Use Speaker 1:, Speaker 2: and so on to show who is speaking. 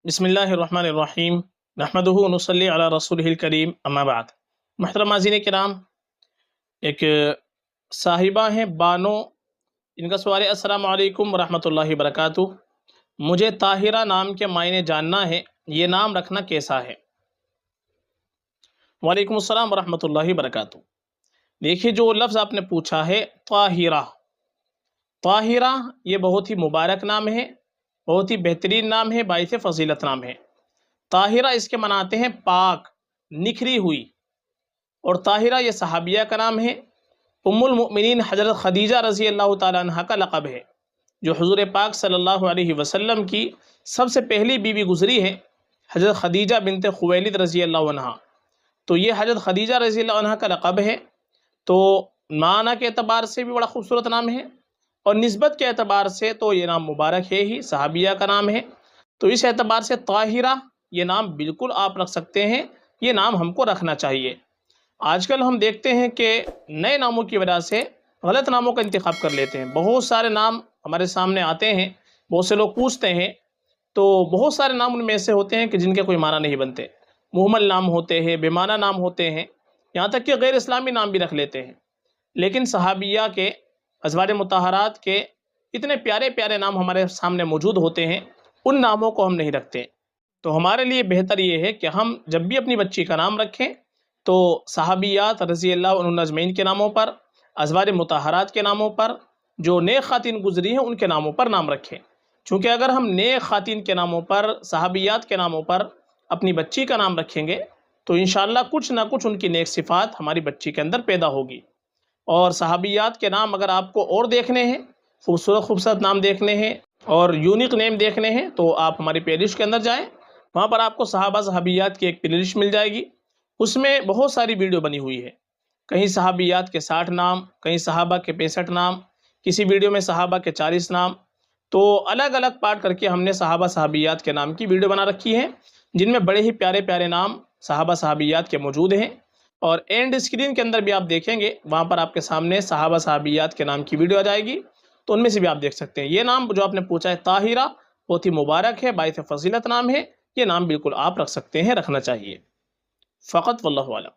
Speaker 1: بسم اللہ الرحمن الرحیم نحمدہ و نصلی علی رسولہ الکریم اما بعد۔ محترم ناظرین کرام، ایک صاحبہ ہیں بانو، ان کا سوال ہے السلام علیکم ورحمۃ اللہ وبرکاتہ، مجھے طاہرہ نام کے معنی جاننا ہے، یہ نام رکھنا کیسا ہے؟ وعلیکم السلام ورحمۃ اللہ وبرکاتہ۔ دیکھیے، جو لفظ آپ نے پوچھا ہے طاہرہ، طاہرہ یہ بہت ہی مبارک نام ہے، بہت ہی بہترین نام ہے، باعث فضیلت نام ہے۔ طاہرہ اس کے معنی آتے ہیں پاک، نکھری ہوئی، اور طاہرہ یہ صحابیہ کا نام ہے۔ ام المؤمنین حضرت خدیجہ رضی اللہ تعالیٰ عنہ کا لقب ہے، جو حضور پاک صلی اللہ علیہ وسلم کی سب سے پہلی بیوی گزری ہے، حضرت خدیجہ بنت خویلد رضی اللہ عنہ۔ تو یہ حضرت خدیجہ رضی اللہ عنہ کا لقب ہے، تو معنی کے اعتبار سے بھی بڑا خوبصورت نام ہے، اور نسبت کے اعتبار سے تو یہ نام مبارک ہے ہی، صحابیہ کا نام ہے۔ تو اس اعتبار سے طاہرہ یہ نام بالکل آپ رکھ سکتے ہیں، یہ نام ہم کو رکھنا چاہیے۔ آج کل ہم دیکھتے ہیں کہ نئے ناموں کی وجہ سے غلط ناموں کا انتخاب کر لیتے ہیں۔ بہت سارے نام ہمارے سامنے آتے ہیں، بہت سے لوگ پوچھتے ہیں، تو بہت سارے نام ان میں ایسے ہوتے ہیں کہ جن کے کوئی معنی نہیں بنتے، مہمل نام ہوتے ہیں، بے معنی نام ہوتے ہیں، یہاں تک کہ غیر اسلامی نام بھی رکھ لیتے ہیں۔ لیکن صحابیہ کے، ازواج مطہرات کے اتنے پیارے پیارے نام ہمارے سامنے موجود ہوتے ہیں، ان ناموں کو ہم نہیں رکھتے۔ تو ہمارے لیے بہتر یہ ہے کہ ہم جب بھی اپنی بچی کا نام رکھیں تو صحابیات رضی اللہ عنہن اجمعین کے ناموں پر، ازواج مطہرات کے ناموں پر، جو نیک خواتین گزری ہیں ان کے ناموں پر نام رکھیں۔ چونکہ اگر ہم نیک خواتین کے ناموں پر، صحابیات کے ناموں پر اپنی بچی کا نام رکھیں گے تو انشاءاللہ کچھ نہ کچھ ان کی نیک صفات ہماری بچی کے اندر پیدا ہوگی۔ اور صحابیات کے نام اگر آپ کو اور دیکھنے ہیں، خوبصورت خوبصورت نام دیکھنے ہیں اور یونیک نیم دیکھنے ہیں، تو آپ ہماری پلے لسٹ کے اندر جائیں، وہاں پر آپ کو صحابہ صحابیات کی ایک پلے لسٹ مل جائے گی۔ اس میں بہت ساری ویڈیو بنی ہوئی ہے، کہیں صحابیات کے 60 نام، کہیں صحابہ کے 65 نام، کسی ویڈیو میں صحابہ کے 40 نام۔ تو الگ الگ پارٹ کر کے ہم نے صحابہ صحابیات کے نام کی ویڈیو بنا رکھی ہے، جن میں بڑے ہی پیارے پیارے نام صحابہ صحابیات کے موجود ہیں۔ اور اینڈ اسکرین کے اندر بھی آپ دیکھیں گے، وہاں پر آپ کے سامنے صحابہ صحابیات کے نام کی ویڈیو آ جائے گی، تو ان میں سے بھی آپ دیکھ سکتے ہیں۔ یہ نام جو آپ نے پوچھا ہے طاہرہ، بہت ہی مبارک ہے، باعث فضیلت نام ہے، یہ نام بالکل آپ رکھ سکتے ہیں، رکھنا چاہیے فقط، واللہ اعلم۔